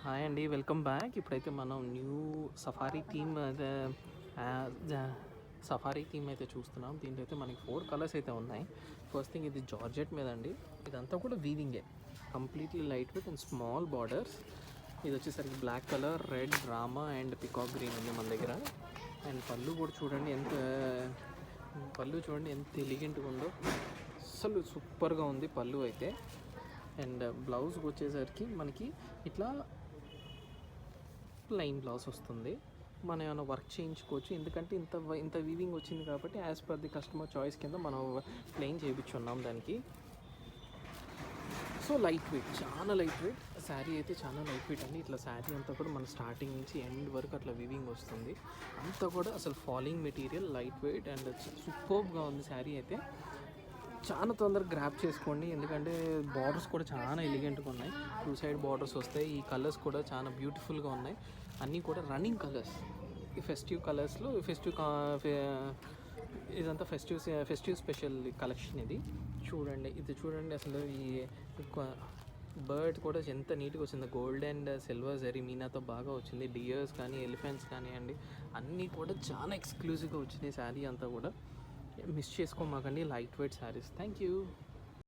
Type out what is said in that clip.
Hi అండి, welcome back. ఇప్పుడైతే మనం న్యూ సఫారీ థీమ్ అయితే చూస్తున్నాం. దీంట్లో అయితే మనకి 4 కలర్స్ అయితే ఉన్నాయి. ఫస్ట్ థింగ్ ఇది జార్జెట్ మీద అండి. ఇదంతా కూడా వీవింగే, completely light weight and small borders. ఇది వచ్చేసరికి బ్లాక్ కలర్, రెడ్, రామా అండ్ పికాక్ గ్రీన్ ఉంది మన దగ్గర. అండ్ పళ్ళు కూడా చూడండి ఎంత ఎలిగెంట్గా ఉందో, అసలు సూపర్గా ఉంది పళ్ళు అయితే. అండ్ బ్లౌజ్కి వచ్చేసరికి మనకి ఇట్లా ప్లెయిన్ బ్లౌజ్ వస్తుంది. మనం ఏమైనా వర్క్ చేయించుకోవచ్చు, ఎందుకంటే ఇంత వీవింగ్ వచ్చింది కాబట్టి as per the customer choice కింద మనం ప్లెయిన్ చేయించున్నాం దానికి. సో లైట్ వెయిట్, చాలా లైట్ వెయిట్ శారీ అయితే, చాలా లైట్ వెయిట్ అండి. ఇట్లా శారీ అంతా కూడా మన స్టార్టింగ్ నుంచి ఎండ్ వరకు అట్లా వీవింగ్ వస్తుంది. అంతా కూడా అసలు falling material, light weight and సూపర్గా ఉంది శారీ అయితే. చాలా తొందరగా గ్రాప్ చేసుకోండి, ఎందుకంటే బార్డర్స్ కూడా చాలా ఎలిగెంట్గా ఉన్నాయి. 2 సైడ్ బార్డర్స్ వస్తాయి. ఈ కలర్స్ కూడా చాలా బ్యూటిఫుల్గా ఉన్నాయి. అన్నీ కూడా రన్నింగ్ కలర్స్. ఈ ఫెస్టివ్ కలర్స్లో ఇదంతా ఫెస్టివ్ స్పెషల్ కలెక్షన్ ఇది. చూడండి అసలు ఈ బర్డ్ కూడా ఎంత నీట్గా వచ్చింది. గోల్డ్ అండ్ సిల్వర్ జరీ మీనాతో బాగా వచ్చింది. డియర్స్ కానీ, ఎలిఫెంట్స్ కానివ్వండి, అన్నీ కూడా చాలా ఎక్స్క్లూజివ్గా వచ్చినాయి. శారీ అంతా కూడా మిస్ చేసుకోమాకండి. Light weight saris. Thank you.